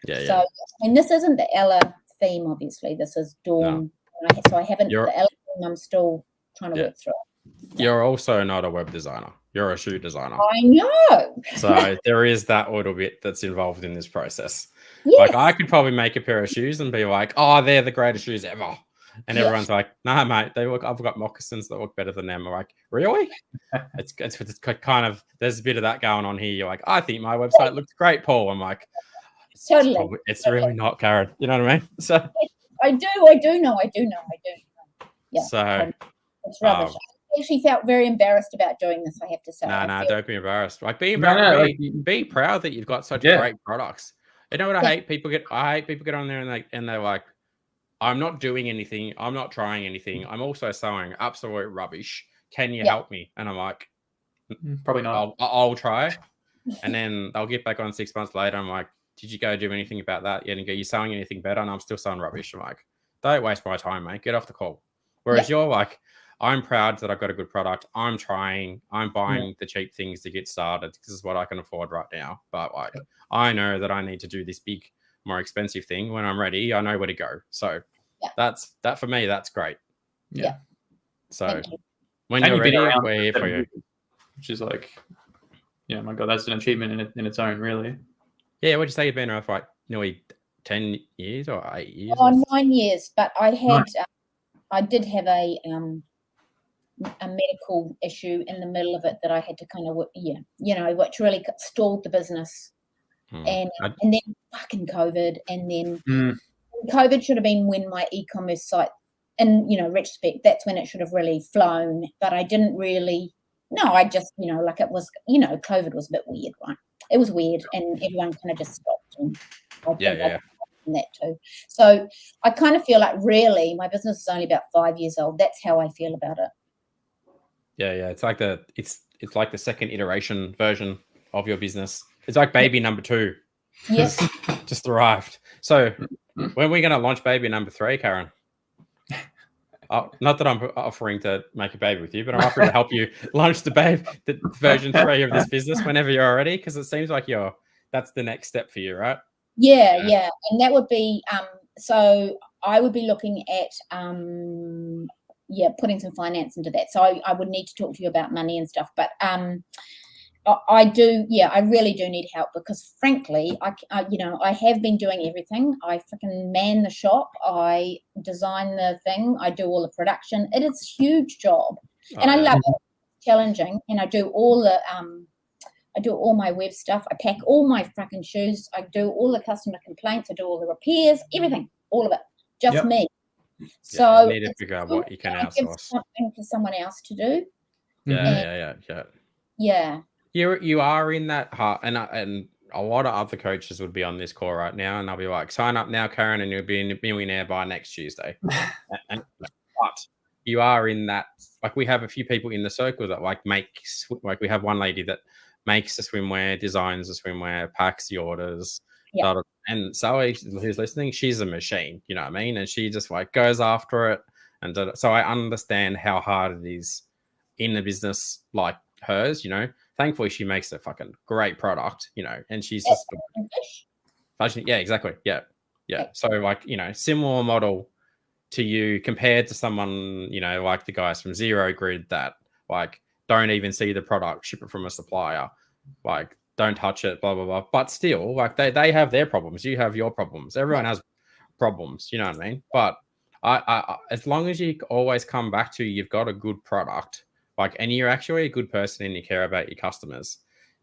Yeah. So, and this isn't the Ella theme, obviously. This is Dawn. No. So I haven't, the Ella theme, I'm still trying to work through it. You're also not a web designer. You're a shoe designer. I know. So there is that little bit that's involved in this process. Yes. Like I could probably make a pair of shoes and be like, oh, they're the greatest shoes ever. And everyone's like, nah, mate, I've got moccasins that look better than them. I'm like, really? it's kind of, there's a bit of that going on here. You're like, I think my website looks great, Paul. I'm like, it's really not, Karen. You know what I mean? So I do know. Yeah. So it's rubbish. I actually felt very embarrassed about doing this, I have to say. No, don't be embarrassed. Like be embarrassed. Be proud that you've got such great products. You know what I hate? I hate people get on there and they're like, I'm not doing anything. I'm not trying anything. I'm also selling absolute rubbish. Can you help me? And I'm like, probably not. I'll try. And then they'll get back on 6 months later. I'm like, did you go do anything about that? Yeah, and go, you selling anything better? And I'm still selling rubbish. I'm like, don't waste my time, mate. Get off the call. Whereas you're like, I'm proud that I've got a good product. I'm trying. I'm buying the cheap things to get started because it's what I can afford right now. But like, I know that I need to do this big, more expensive thing. When I'm ready, I know where to go. So that's for me. That's great. Yeah. So when you're ready, we're here for you. Which is like, yeah, my God, that's an achievement in its own, really. Yeah. What'd you say you've been around for like nearly 10 years or 8 years? Oh, 9 years. But I had, I did have a medical issue in the middle of it that I had to kind of, which really stalled the business. And then fucking COVID. And then COVID should have been when my e-commerce site, in retrospect, that's when it should have really flown. But I didn't really, I just, like it was, COVID was a bit weird, right? It was weird and everyone kind of just stopped. And that too. So I kind of feel like really my business is only about 5 years old. That's how I feel about it. Yeah. It's like the second iteration version of your business. It's like baby number 2. Yes. Just arrived. So when are we going to launch baby number 3, Karen? Not that I'm offering to make a baby with you, but I'm offering to help you launch the version 3 of this business whenever you're ready, because it seems like that's the next step for you, right? Yeah. And that would be, so I would be looking at, putting some finance into that. So I would need to talk to you about money and stuff, but I really do need help because frankly, I have been doing everything. I freaking man the shop. I design the thing. I do all the production. It is a huge job and I love it. It's challenging. And I do all the, I do all my web stuff. I pack all my fucking shoes. I do all the customer complaints. I do all the repairs, everything, all of it, just me. So you need to figure out what you can outsource. Something for someone else to do. Yeah. You are in that heart, and a lot of other coaches would be on this call right now, and they'll be like, "Sign up now, Karen, and you'll be a millionaire by next Tuesday." But you are in that. Like we have a few people in the circle that we have one lady that makes the swimwear, designs the swimwear, packs the orders, Yeah. And Zoe, who's listening, she's a machine. You know what I mean? And she just like goes after it. And so I understand how hard it is in a business like hers. You know, thankfully she makes a fucking great product. You know, and she's just fashion. Yeah, exactly. Yeah. So like, you know, similar model to you compared to someone, you know, like the guys from Zero Grid that like don't even see the product, ship it from a supplier, like don't touch it, blah blah blah. But still, like they have their problems, you have your problems. Everyone has problems, you know what I mean? But I as long as you always come back to you've got a good product, like, and you're actually a good person and you care about your customers,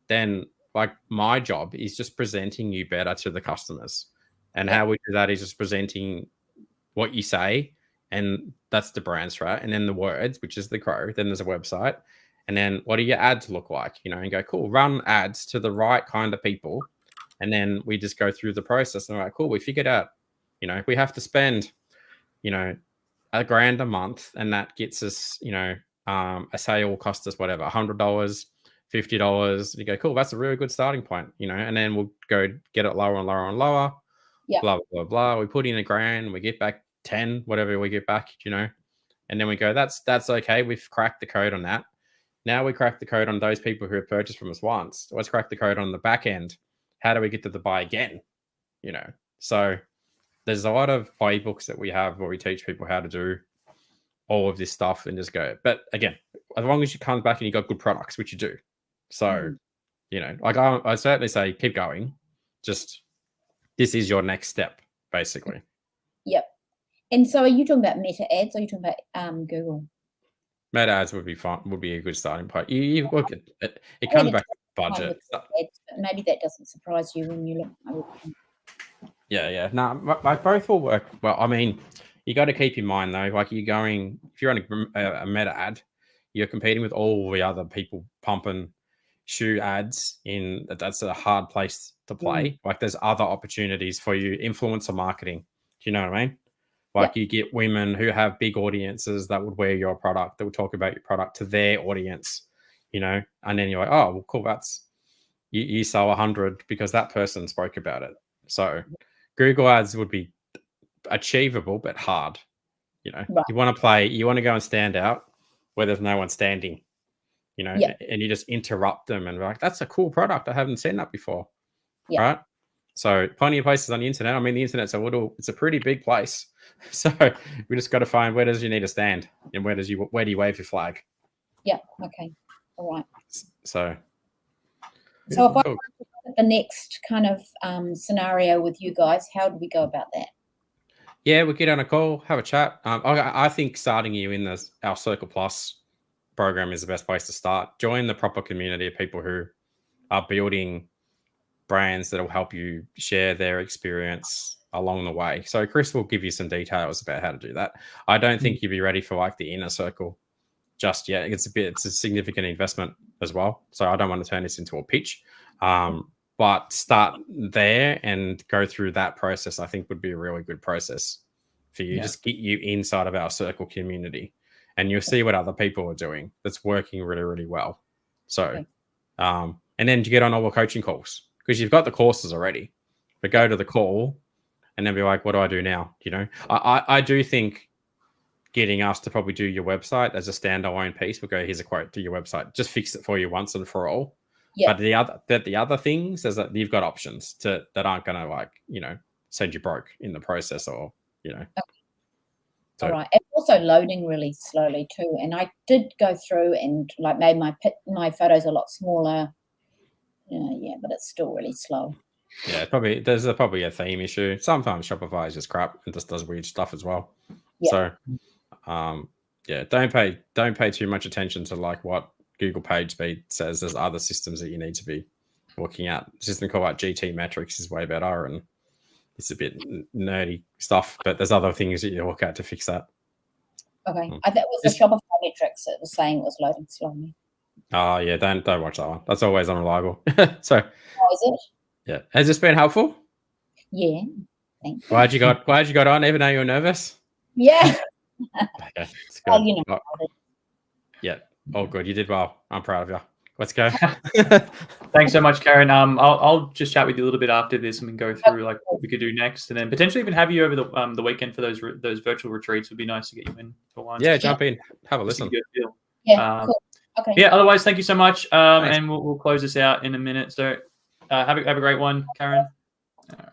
then like my job is just presenting you better to the customers. And how we do that is just presenting what you say, and that's the brand strat, and then the words, which is the crow. Then there's a website, and then what do your ads look like? You know, and go cool, run ads to the right kind of people, and then we just go through the process. And we're like, cool, we figured out, you know, we have to spend, you know, $1,000 a month, and that gets us, you know, a sale cost us whatever, $100, $50. And you go, cool, that's a really good starting point, you know, and then we'll go get it lower and lower and lower. Yeah. Blah blah blah. We put in $1,000, we get back 10, whatever we get back, you know, and then we go, that's okay. We've cracked the code on that. Now we crack the code on those people who have purchased from us once. Let's crack the code on the back end. How do we get to the buy again? You know, so there's a lot of playbooks that we have where we teach people how to do all of this stuff and just go. But again, as long as you come back and you got good products, which you do. So, you know, like I certainly say, keep going. Just this is your next step, basically. Yep. And so are you talking about Meta ads or are you talking about Google? Meta ads would be fun, would be a good starting point. You look at it, it comes back to budget. Ads, maybe that doesn't surprise you when you look. Yeah. No, both will work. Well, I mean, you got to keep in mind though, like you're going, if you're on a Meta ad, you're competing with all the other people pumping shoe ads in. That's a hard place to play. Like there's other opportunities for you, influencer marketing. Do you know what I mean? Like you get women who have big audiences that would wear your product, that would talk about your product to their audience, you know, and then you're like, oh, well, cool. That's you sell 100 because that person spoke about it. So Google ads would be achievable, but hard. You know, you want to go and stand out where there's no one standing, you know, and you just interrupt them and be like, that's a cool product. I haven't seen that before. Right. So plenty of places on the internet. I mean, the internet's it's a pretty big place. So we just got to find where does you need to stand and where do you wave your flag? Yeah. Okay. All right. So if I look at the next kind of scenario with you guys, how do we go about that? Yeah, we'll get on a call, have a chat. I think starting you in our Circle Plus program is the best place to start. Join the proper community of people who are building brands that will help you share their experience along the way. So Chris will give you some details about how to do that. I don't think you'll be ready for like the inner circle just yet. It's a significant investment as well. So I don't want to turn this into a pitch. But start there and go through that process, I think would be a really good process for you. Just get you inside of our circle community and you'll see what other people are doing that's working really, really well. So, and then to get on all the coaching calls because you've got the courses already, but go to the call and then be like, what do I do now? You know, I do think getting us to probably do your website as a standalone piece, we'll go, here's a quote to your website, just fix it for you once and for all. But the other things is that you've got options that aren't going to like, you know, send you broke in the process or, you know. So, all right. It's also loading really slowly too. And I did go through and like made my photos a lot smaller. But it's still really slow. Yeah, there's probably a theme issue. Sometimes Shopify is just crap and just does weird stuff as well. So, don't pay too much attention to like what Google PageSpeed says. There's other systems that you need to be looking at. A system called like GT Metrics is way better, and it's a bit nerdy stuff. But there's other things that you look at to fix that. Okay, that was the Shopify Metrics that was saying it was loading slowly. Oh yeah, don't watch that one. That's always unreliable. So, is it? Yeah, has this been helpful? Yeah, thank you. Glad you got on, even though you were nervous. Yeah. Okay, it's good. Yeah. Oh, good. You did well. I'm proud of you. Let's go. Thanks so much, Karen. I'll just chat with you a little bit after this and we can go through like what we could do next, and then potentially even have you over the weekend for those virtual retreats. Would be nice to get you in for one. Yeah, jump in, have a listen. Yeah, cool. Okay. Yeah. Otherwise, thank you so much. And we'll close this out in a minute. So have a great one, Karen. All right.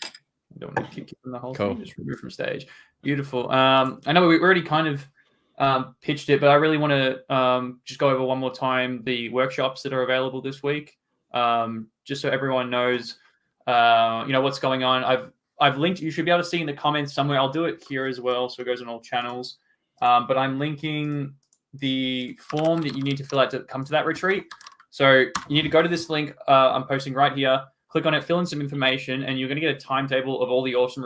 I don't want to keep the whole thing. Just remove from stage. Beautiful. I know we already kind of pitched it, but I really want to just go over one more time the workshops that are available this week, just so everyone knows, what's going on. I've linked. You should be able to see in the comments somewhere. I'll do it here as well, so it goes on all channels. But I'm linking the form that you need to fill out to come to that retreat. So you need to go to this link I'm posting right here. Click on it, fill in some information, and you're going to get a timetable of all the awesome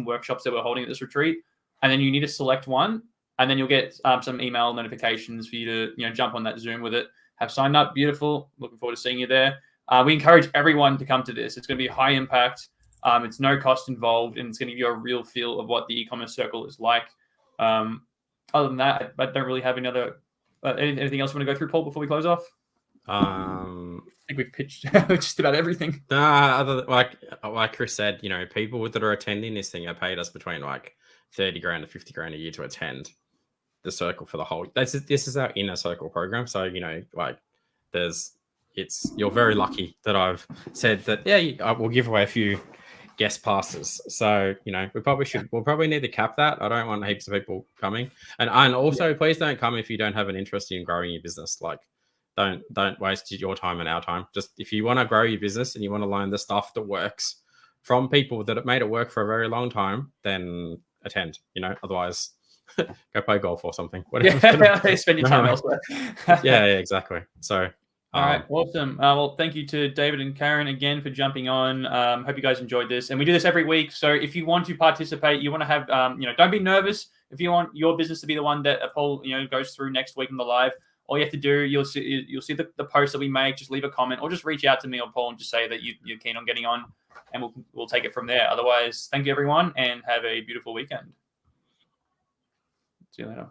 workshops that we're holding at this retreat. And then you need to select one, and then you'll get some email notifications for you to jump on that Zoom with it. Have signed up, beautiful. Looking forward to seeing you there. We encourage everyone to come to this. It's going to be high impact. It's no cost involved, and it's going to give you a real feel of what the e-commerce circle is like. Other than that, I don't really have any other anything else you want to go through, Paul, before we close off? I think we've pitched just about everything. Like Chris said, people that are attending this thing are paid us between like 30 grand to 50 grand a year to attend the circle for the whole. This is our inner circle program. So you're very lucky that I've said that. Yeah, I will give away a few guest passes. So we'll probably need to cap that. I don't want heaps of people coming, and also please don't come if you don't have an interest in growing your business. Like, don't waste your time and our time. Just if you want to grow your business and you want to learn the stuff that works from people that have made it work for a very long time, then attend. Otherwise, go play golf or something. Whatever. Spend your time elsewhere. yeah, exactly. So. All right, awesome. Well, thank you to David and Karen again for jumping on. Hope you guys enjoyed this, and we do this every week. So if you want to participate, you want to have, don't be nervous. If you want your business to be the one that Paul, goes through next week in the live, all you have to do, you'll see the post that we make. Just leave a comment or just reach out to me or Paul and just say that you're keen on getting on, and we'll take it from there. Otherwise, thank you everyone, and have a beautiful weekend. See you later.